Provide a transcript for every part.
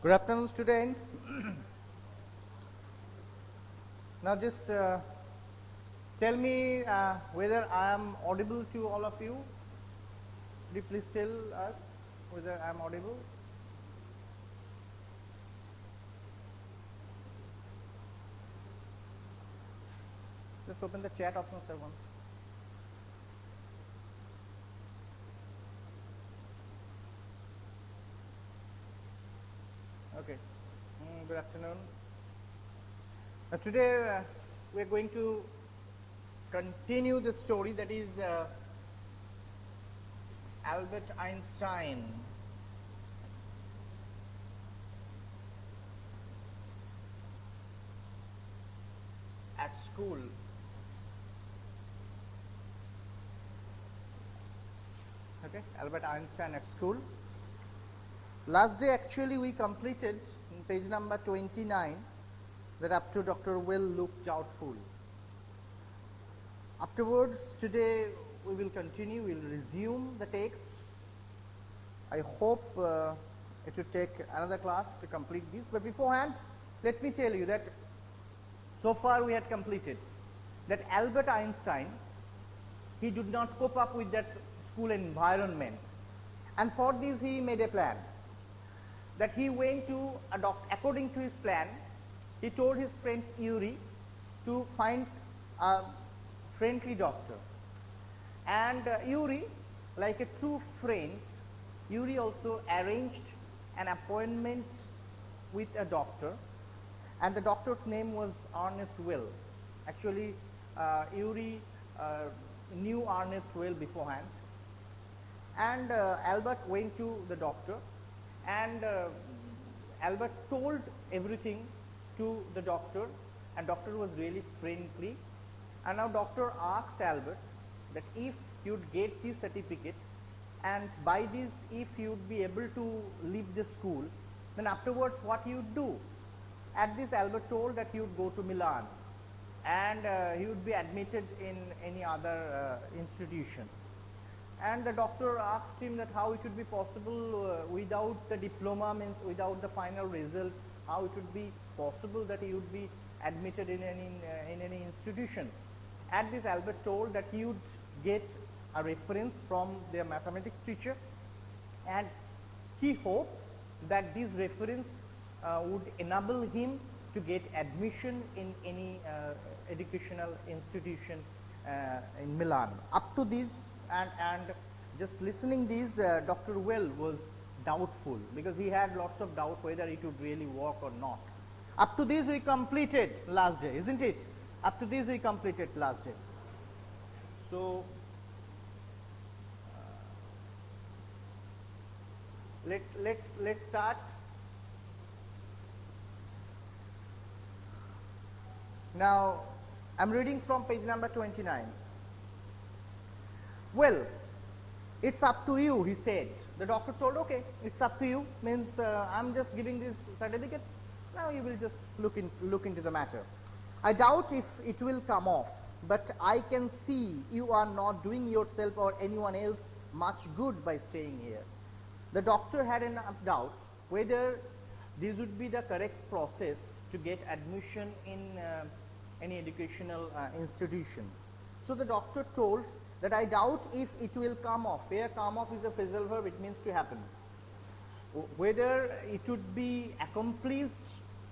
Good afternoon, students. Now just tell me whether I am audible to all of you. Could you please tell us whether I am audible? Just open the chat option, sir, once. Okay. Good afternoon. Now today we are going to continue the story, that is Albert Einstein. At school. Okay, Albert Einstein at school. Last day actually we completed in page number 29 that up to Dr. Will looked doubtful. Afterwards, today we will continue, we will resume the text. I hope it will take another class to complete this, but beforehand let me tell you that so far we had completed that Albert Einstein, he did not cope up with that school environment, and for this he made a plan that he went to adopt. According to his plan, he told his friend Yuri to find a friendly doctor, and Yuri, like a true friend, Yuri also arranged an appointment with a doctor, and the doctor's name was Ernest Will. Actually, Yuri knew Ernest Will beforehand, and Albert went to the doctor, and Albert told everything to the doctor, and doctor was really friendly. And now doctor asked Albert that if you would get this certificate, and by this if you would be able to leave the school, then afterwards what you would do. At this Albert told that he would go to Milan, and he would be admitted in any other institution. And the doctor asked him that how it would be possible without the diploma, means without the final result, how it would be possible that he would be admitted in any institution. At this Albert told that he would get a reference from their mathematics teacher, and he hopes that this reference would enable him to get admission in any educational institution in Milan. Up to this, and just listening this, Dr. Well was doubtful, because he had lots of doubt whether it would really work or not. Up to this we completed last day, isn't it? Up to this we completed last day. So let's start. Now I'm reading from page number 29. Well, it's up to you, he said. The doctor told, okay, it's up to you, means I'm just giving this certificate, now you will just look into the matter. I doubt if it will come off, but I can see you are not doing yourself or anyone else much good by staying here. The doctor had enough doubt whether this would be the correct process to get admission in any educational institution. So the doctor told that I doubt if it will come off. Here come off is a phrasal verb, it means to happen. Whether it would be accomplished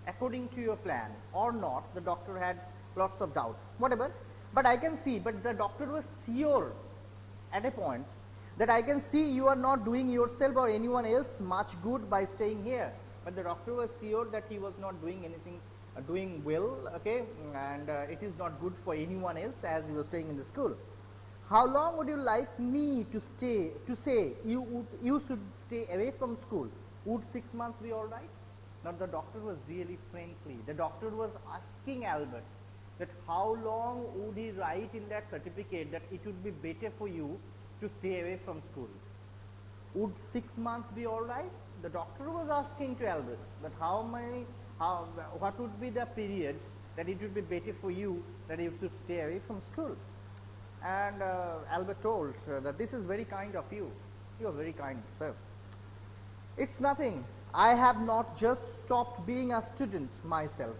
according to your plan or not, the doctor had lots of doubt. Whatever, but I can see, but the doctor was sure at a point that I can see you are not doing yourself or anyone else much good by staying here. But the doctor was sure that he was not doing anything, doing well, okay, and it is not good for anyone else as he was staying in the school. How long would you like me to say you should stay away from school? Would 6 months be all right? Now the doctor was really friendly. The doctor was asking Albert that how long would he write in that certificate that it would be better for you to stay away from school. Would 6 months be all right? The doctor was asking to Albert that what would be the period that it would be better for you that you should stay away from school. And Albert told that this is very kind of you. You are very kind, sir. It's nothing. I have not just stopped being a student myself.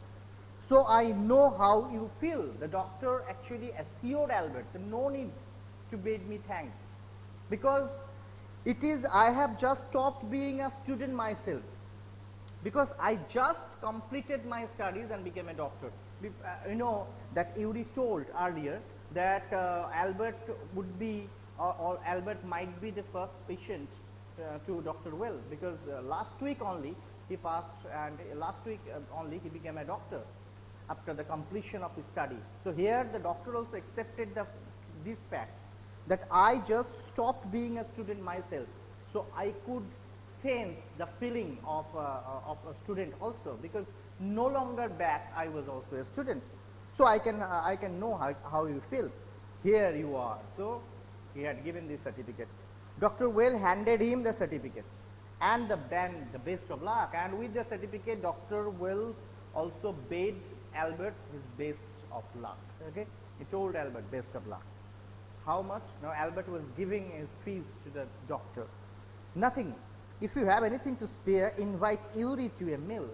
So I know how you feel. The doctor actually assured Albert that no need to bid me thanks, because it is I have just stopped being a student myself, because I just completed my studies and became a doctor. You know that Yuri told earlier that Albert would be or Albert might be the first patient to Dr. Well, because last week only he passed, and last week only he became a doctor after the completion of his study. So here the doctor also accepted this fact that I just stopped being a student myself, so I could sense the feeling of a student also, because no longer back I was also a student. So I can know how you feel. Here you are. So he had given this certificate. Dr. Well handed him the certificate and the best of luck, and with the certificate Dr. Well also bade Albert his best of luck. Okay, he told Albert best of luck. How much? Now Albert was giving his fees to the doctor. Nothing. If you have anything to spare, invite Yuri to a meal.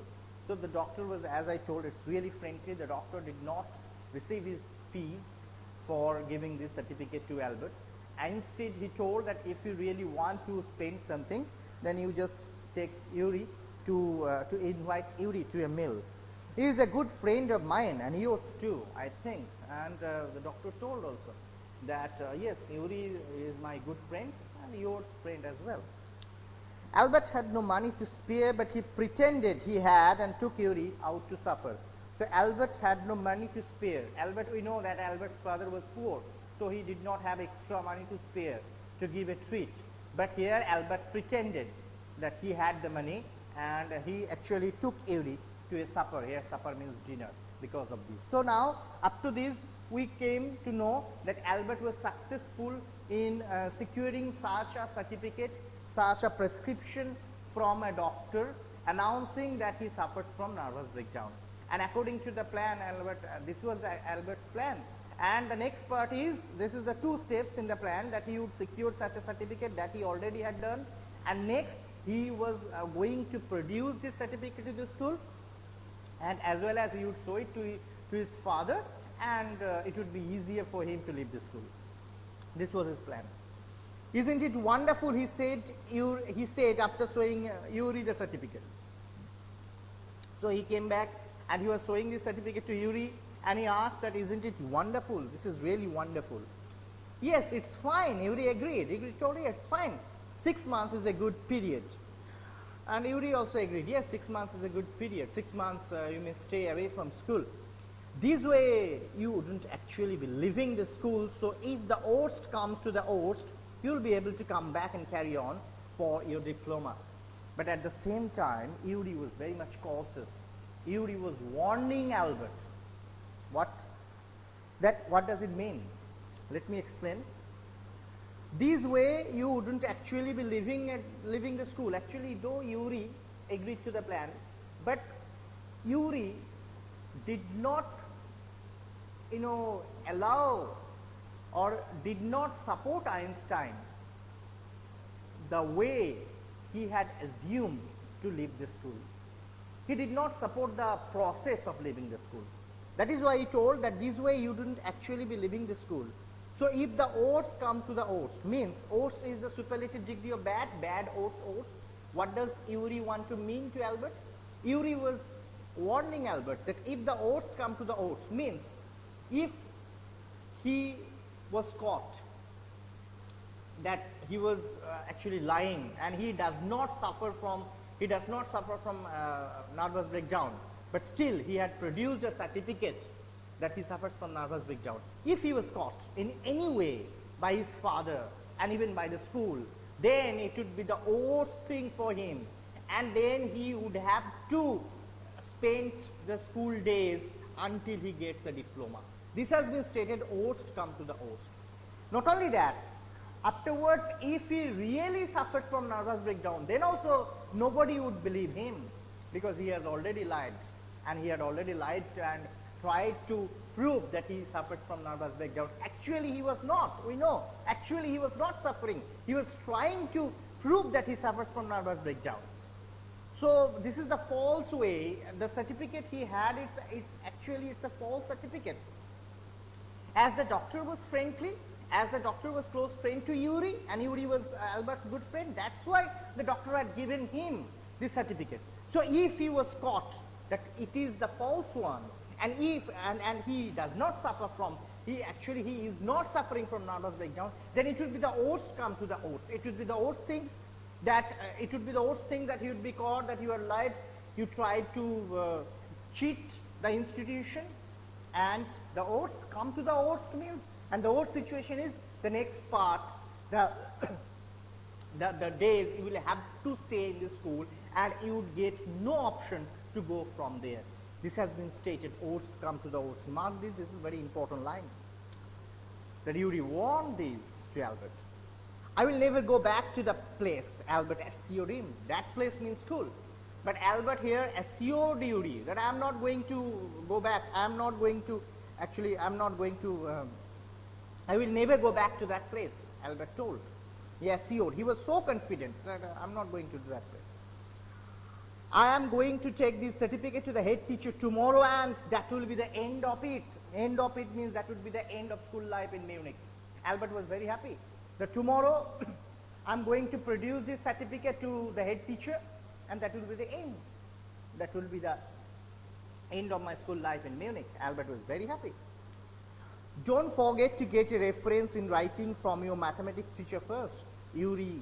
So the doctor was, as I told, it's really friendly. The doctor did not receive his fees for giving this certificate to Albert. Instead, he told that if you really want to spend something, then you just take Yuri to invite Yuri to a meal. He is a good friend of mine, and yours too, I think. And the doctor told also that yes, Yuri is my good friend and yours friend as well. Albert had no money to spare, but he pretended he had and took Yuri out to supper. So Albert had no money to spare. Albert, we know that Albert's father was poor, so he did not have extra money to spare to give a treat. But here Albert pretended that he had the money, and he actually took Yuri to a supper. Here supper means dinner because of this. So now up to this we came to know that Albert was successful in securing such a certificate, such a prescription from a doctor announcing that he suffers from nervous breakdown. And according to the plan, this was Albert's plan. And the next part is, this is the 2 steps in the plan, that he would secure such a certificate that he already had done, and next he was going to produce this certificate to the school, and as well as he would show it to his father, and it would be easier for him to leave the school. This was his plan. Isn't it wonderful, he said after showing Yuri the certificate. So he came back and he was showing this certificate to Yuri, and he asked that, isn't it wonderful? This is really wonderful. Yes, it's fine. Yuri agreed. Yuri told you it's fine. 6 months is a good period. And Yuri also agreed, yes, 6 months is a good period. 6 months you may stay away from school. This way you wouldn't actually be leaving the school, so if the worst comes to the worst, you will be able to come back and carry on for your diploma. But at the same time, Yuri was very much cautious. Yuri was warning Albert. What does it mean? Let me explain. This way you wouldn't actually be leaving the school. Actually, though Yuri agreed to the plan, but Yuri did not allow or did not support Einstein the way he had assumed to leave the school. He did not support the process of leaving the school. That is why he told that this way you didn't actually be leaving the school. So if the worst come to the worst, means worst is the superlative degree of bad, worst. What does Yuri want to mean to Albert? Yuri was warning Albert that if the worst come to the worst, means if he was caught that he was actually lying and he does not suffer from nervous breakdown, but still he had produced a certificate that he suffers from nervous breakdown. If he was caught in any way by his father and even by the school, then it would be the worst thing for him, and then he would have to spend the school days until he gets the diploma. This has been stated, worst come to the worst. Not only that, afterwards, if he really suffers from nervous breakdown, then also nobody would believe him, because he has already lied, and he had already lied and tried to prove that he suffers from nervous breakdown. Actually, he was not. We know. Actually, he was not suffering. He was trying to prove that he suffers from nervous breakdown. So this is the false way. The certificate he had, it's actually it's a false certificate. As the doctor was friendly, as the doctor was close friend to Yuri, and Yuri was Albert's good friend, that's why the doctor had given him this certificate. So if he was caught that it is the false one, and if and he does not suffer from, he is not suffering from nervous breakdown, then it would be the worst come to the worst. It would be the worst things that he would be caught, that you are lied, you tried to cheat the institution, and the worst come to the worst means, and the worst situation is the next part, the the days you will have to stay in the school and you would get no option to go from there. This has been stated, worst come to the worst. Mark this is a very important line, that Yuri warned this to Albert. I will never go back to the place, Albert assured him. That place means school. But Albert here assured Yuri that I am not going to go back, I am not going to, I will never go back to that place, Albert told. He assured, he was so confident that I am not going to do that place. I am going to take this certificate to the head teacher tomorrow, and that will be the end of it. End of it means that would be the end of school life in Munich. Albert was very happy. That tomorrow I am going to produce this certificate to the head teacher, and that will be the end. That will be the end of my school life in Munich. Albert was very happy. Don't forget to get a reference in writing from your mathematics teacher first. Yuri,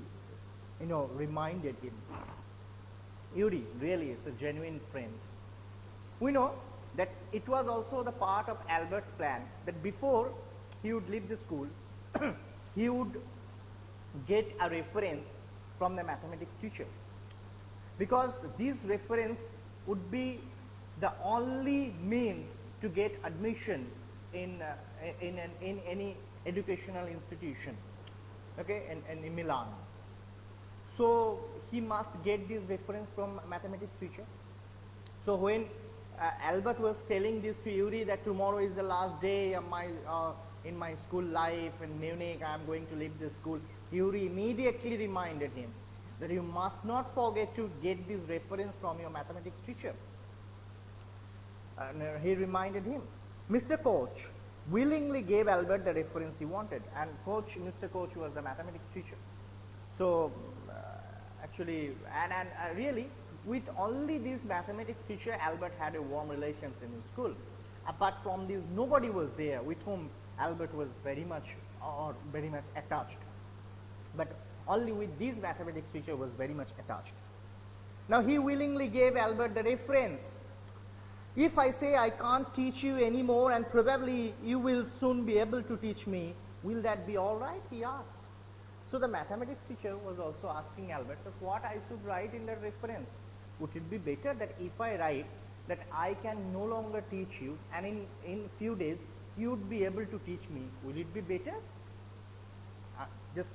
reminded him. Yuri really is a genuine friend. We know that it was also the part of Albert's plan that before he would leave the school, he would get a reference from the mathematics teacher, because this reference would be the only means to get admission in any educational institution, okay, in Milan. So he must get this reference from mathematics teacher. So when Albert was telling this to Yuri that tomorrow is the last day of in my school life in Munich, I am going to leave this school, Yuri immediately reminded him that you must not forget to get this reference from your mathematics teacher. And he reminded him. Mr. Koch willingly gave Albert the reference he wanted, and Mr. Koch was the mathematics teacher. So really, with only this mathematics teacher, Albert had a warm relations in his school. Apart from this, nobody was there with whom Albert was very much attached. But only with this mathematics teacher was very much attached. Now he willingly gave Albert the reference. If I say I can't teach you anymore and probably you will soon be able to teach me, will that be all right? He asked. So the mathematics teacher was also asking Albert that what I should write in the reference. Would it be better that if I write that I can no longer teach you and in few days you would be able to teach me, will it be better? Just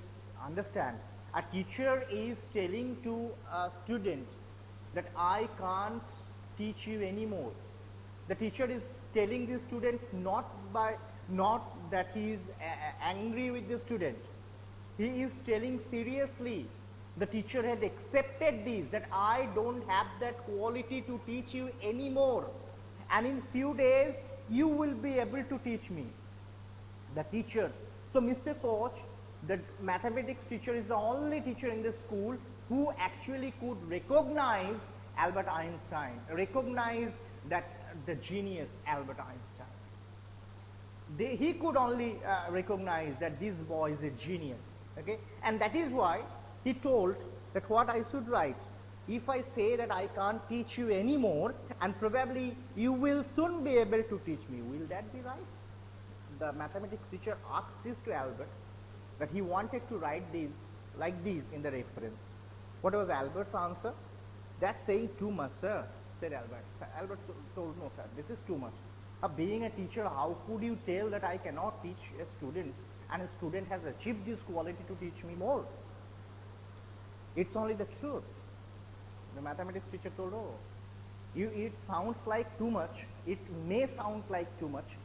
understand, a teacher is telling to a student that I can't teach you anymore. The teacher is telling the student not that he is angry with the student. He is telling seriously. The teacher had accepted this, that I don't have that quality to teach you anymore, and in few days you will be able to teach me. The teacher. So Mr. Koch, the mathematics teacher, is the only teacher in the school who actually could recognize Albert Einstein, recognize that the genius Albert Einstein. He could only recognize that this boy is a genius, okay, and that is why he told that what I should write. If I say that I can't teach you anymore and probably you will soon be able to teach me, will that be right? The mathematics teacher asked this to Albert, that he wanted to write this like this in the reference. What was Albert's answer? That's saying too much, sir, said Albert. Albert told, no sir, this is too much. Being a teacher, how could you tell that I cannot teach a student and a student has achieved this quality to teach me more? It's only the truth. The mathematics teacher told, oh, it sounds like too much, it may sound like too much,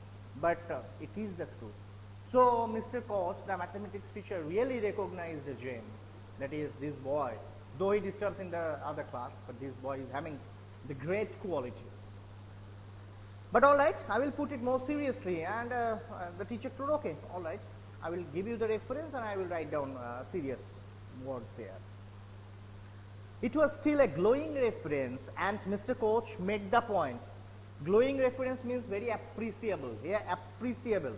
but it is the truth. So Mr. Koch, the mathematics teacher, really recognized the gem, that is, this boy though he disturbs in the other class, but this boy is having the great quality. But all right, I will put it more seriously, and the teacher told, okay, all right, I will give you the reference and I will write down serious words there. It was still a glowing reference, and Mr. Coach made the point. Glowing reference means very appreciable, yeah, appreciable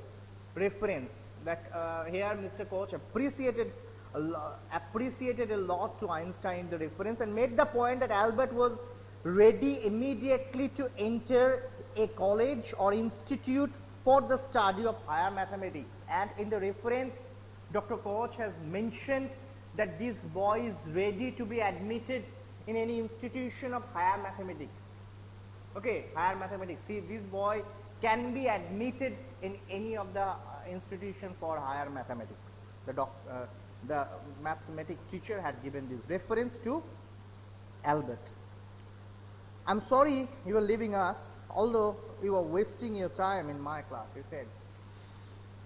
reference, that here Mr. Coach appreciated a lot to Einstein the reference, and made the point that Albert was ready immediately to enter a college or institute for the study of higher mathematics. And in the reference, Dr. Koch has mentioned that this boy is ready to be admitted in any institution of higher mathematics. Okay, higher mathematics. See, this boy can be admitted in any of the institution for higher mathematics. The mathematics teacher had given this reference to Albert. I'm sorry you are leaving us, although you are wasting your time in my class, he said.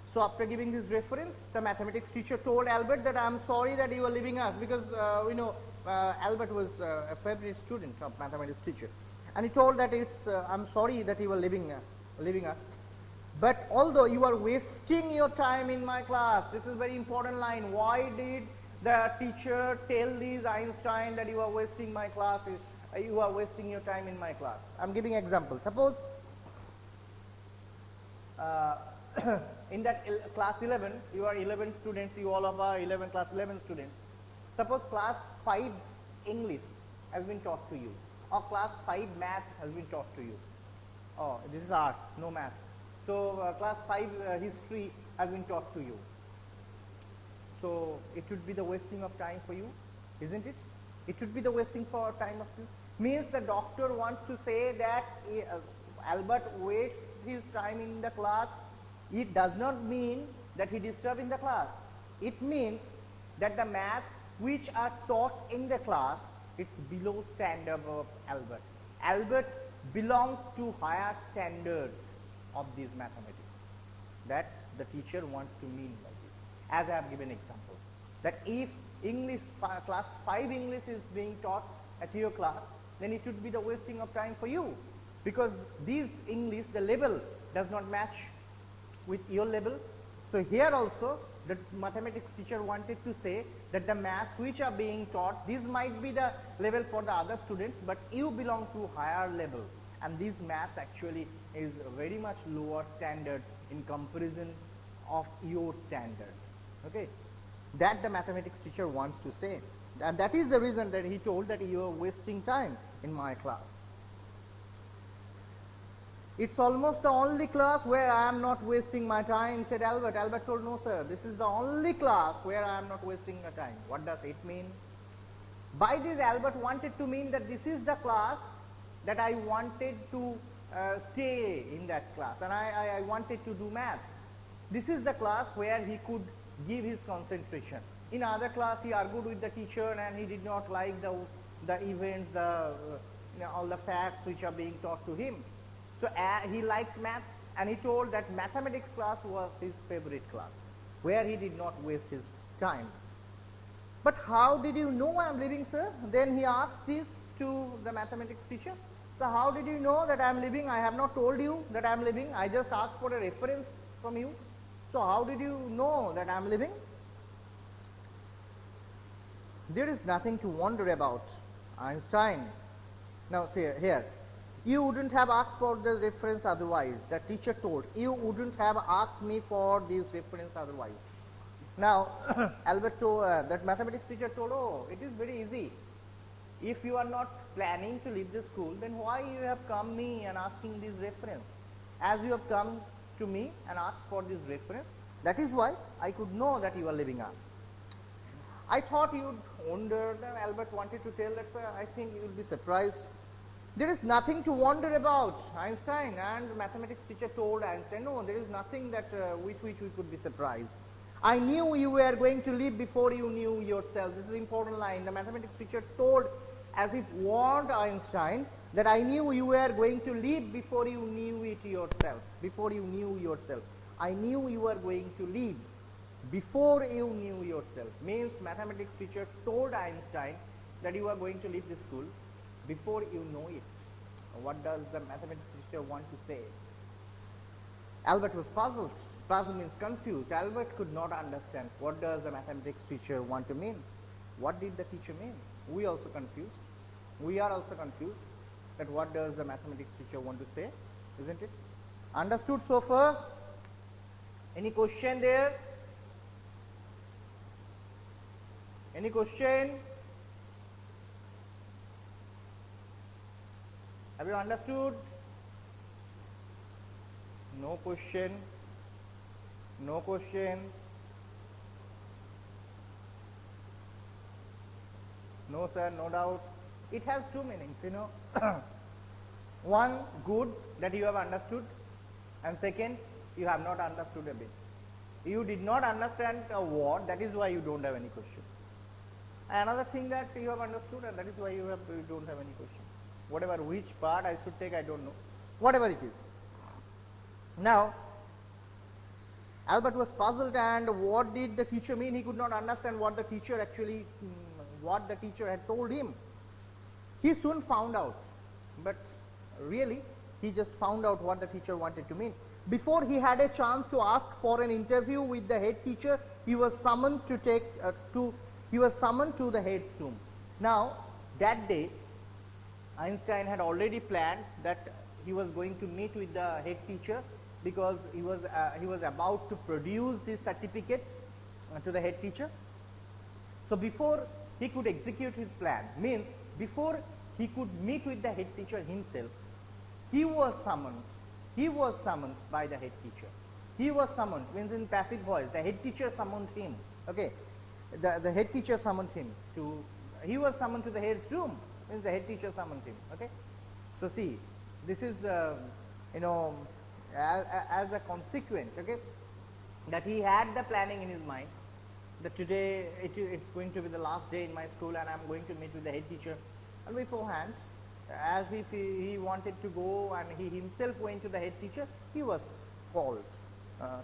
So after giving this reference, the mathematics teacher told Albert that I'm sorry that you are leaving us, because we know Albert was a favorite student of mathematics teacher. And he told that I'm sorry that you are leaving us. But although you are wasting your time in my class, this is very important line. Why did the teacher tell this Einstein that you are wasting my class? You are wasting your time in my class. I'm giving example. Suppose in that class 11, you are 11 students, you all of are class 11 students. Suppose class 5 English has been taught to you, or class 5 maths has been taught to you. Oh, this is arts, no maths. So class 5 history has been taught to you. So it would be the wasting of time for you, isn't it? It should be the wasting for time of you. Means the doctor wants to say that Albert wastes his time in the class. It does not mean that he disturbs in the class. It means that the maths which are taught in the class, it's below standard of Albert. Albert belongs to higher standard of these mathematics. That the teacher wants to mean by this. As I have given example, that if English class 5 English is being taught at your class, then it would be the wasting of time for you, because these English, the level does not match with your level. So here also the mathematics teacher wanted to say that the maths which are being taught, these might be the level for the other students, but you belong to higher level, and these maths actually is very much lower standard in comparison of your standard. Okay, that the mathematics teacher wants to say, and that is the reason that he told that you are wasting time in my class. It's almost the only class where I am not wasting my time, said Albert. Albert told, no sir, this is the only class where I am not wasting my time. What does it mean? By this, Albert wanted to mean that this is the class that I wanted to stay in that class, and I wanted to do maths. This is the class where he could give his concentration. In other class, he argued with the teacher and he did not like the events, all the facts which are being taught to him. So he liked maths, and he told that mathematics class was his favorite class, where he did not waste his time. But how did you know I am leaving, sir? Then he asked this to the mathematics teacher. So how did you know that I am leaving? I have not told you that I am leaving. I just asked for a reference from you. So how did you know that I am leaving? There is nothing to wonder about, Einstein. Now see here, you wouldn't have asked for the reference otherwise. The teacher told, you wouldn't have asked me for this reference otherwise. Now Albert told, that mathematics teacher told, oh, it is very easy. If you are not planning to leave the school, then why you have come me and asking this reference? As you have come to me and asked for this reference, that is why I could know that you are leaving us. I thought you would wonder. Then Albert wanted to tell that, sir, I think you will be surprised. There is nothing to wonder about, Einstein. And the mathematics teacher told Einstein, no, there is nothing that with which we could be surprised. I knew you were going to leave before you knew yourself. This is an important line. The mathematics teacher told, as if warned Einstein, that I knew you were going to leave before you knew it yourself. Before you knew yourself. I knew you were going to leave before you knew yourself. Means mathematics teacher told Einstein that you are going to leave this school, before you know it, what does the mathematics teacher want to say? Albert was puzzled. Puzzled means confused. Albert could not understand what does the mathematics teacher want to mean. What did the teacher mean? We also confused. We are also confused that what does the mathematics teacher want to say, isn't it? Understood so far? Any question there? Any question? Have you understood? No question? No questions? No sir, no doubt. It has two meanings, you know. One, good, that you have understood, and second, you have not understood a bit. You did not understand a word, that is why you don't have any question. Another thing that you have understood, and that is why you don't have any question. Whatever, which part I should take, I don't know. Whatever it is. Now, Albert was puzzled, and what did the teacher mean? He could not understand what the teacher actually, what the teacher had told him. He soon found out, but really, he just found out what the teacher wanted to mean. Before he had a chance to ask for an interview with the head teacher, he was summoned to the head's room. Now, that day, Einstein had already planned that he was going to meet with the head teacher, because he was about to produce this certificate to the head teacher. So before he could execute his plan, means before he could meet with the head teacher himself, he was summoned by the head teacher. He was summoned, means in passive voice, the head teacher summoned him. Okay, the head teacher summoned him to, he was summoned to the head's room, means the head teacher summoned him. Okay, so see, this is you know, as a consequence, okay, that he had the planning in his mind that today it's going to be the last day in my school and I'm going to meet with the head teacher, and beforehand, as if he wanted to go and he himself went to the head teacher, he was called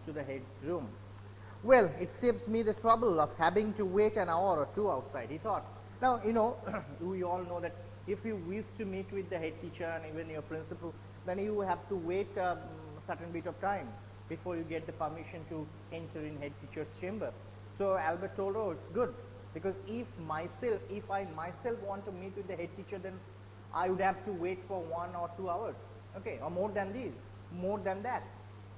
to the head's room. Well, it saves me the trouble of having to wait an hour or two outside, he thought. Now, you know, we all know that if you wish to meet with the head teacher and even your principal, then you have to wait a certain bit of time before you get the permission to enter in head teacher's chamber. So Albert told, oh, it's good, because if I myself want to meet with the head teacher, then I would have to wait for 1 or 2 hours, okay, or more than that.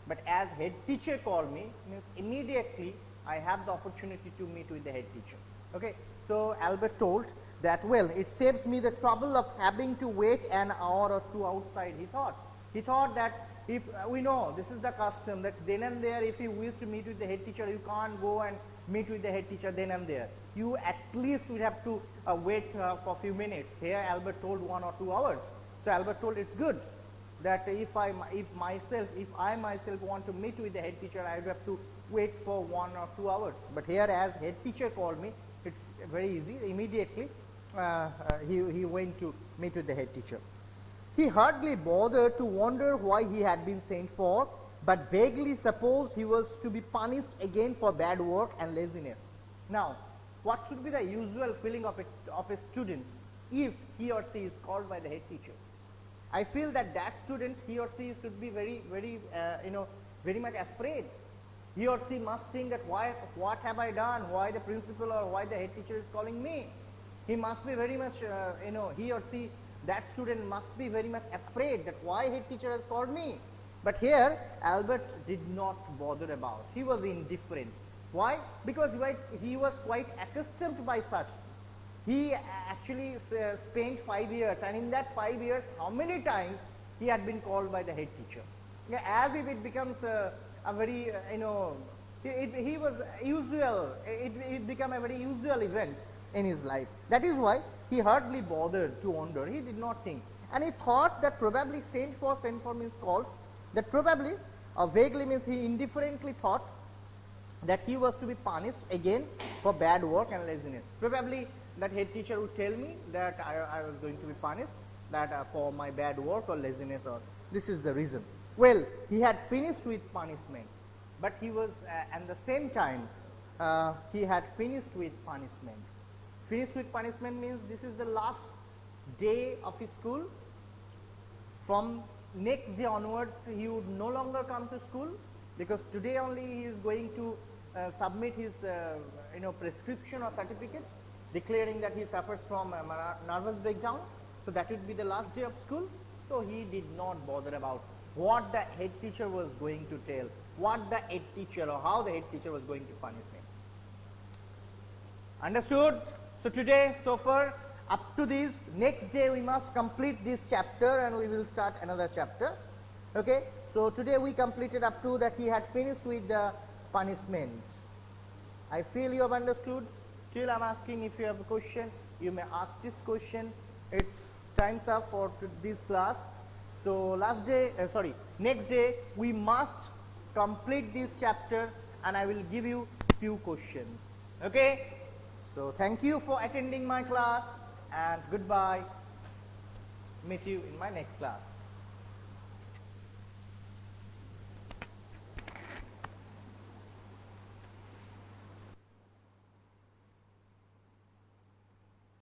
But as head teacher called me, means immediately I have the opportunity to meet with the head teacher. Okay, so Albert told that, well, it saves me the trouble of having to wait an hour or two outside, he thought. He thought that if we know this is the custom that then and there, if you wish to meet with the head teacher, you can't go and meet with the head teacher then and there. You at least would have to wait for a few minutes. Here Albert told 1 or 2 hours. So Albert told it's good that if I myself want to meet with the head teacher, I would have to wait for 1 or 2 hours. But here, as head teacher called me, it's very easy. Immediately he went to meet with the head teacher. He hardly bothered to wonder why he had been sent for, but vaguely supposed he was to be punished again for bad work and laziness. Now, what should be the usual feeling of a student if he or she is called by the head teacher? I feel that student, he or she should be very much afraid. He or she must think that what have I done? Why the principal or why the head teacher is calling me? He must be very much, he or she, that student must be very much afraid that why head teacher has called me. But here, Albert did not bother about. He was indifferent. Why? Because he was quite accustomed by such. He actually spent 5 years, and in that 5 years, how many times he had been called by the head teacher? As if it becomes a very, he was usual. It became a very usual event in his life. That is why he hardly bothered to wonder. He did not think, and he thought that probably sent for means called. That probably, vaguely means he indifferently thought that he was to be punished again for bad work and laziness. Probably that head teacher would tell me that I was going to be punished that for my bad work or laziness, or this is the reason. Well, he had finished with punishments, but he was at the same time he had finished with punishment. Finished with punishment means this is the last day of his school. From next day onwards, he would no longer come to school, because today only he is going to submit his prescription or certificate declaring that he suffers from nervous breakdown. So that would be the last day of school. So he did not bother about what the head teacher was going to tell, what the head teacher or how the head teacher was going to punish him. Understood? So today, so far, up to this, next day we must complete this chapter and we will start another chapter. Okay? So today we completed up to that he had finished with the punishment. I feel you have understood. Still I am asking, if you have a question, you may ask this question. It's time's up for this class. So next day we must complete this chapter and I will give you few questions. Okay? So thank you for attending my class and goodbye. Meet you in my next class.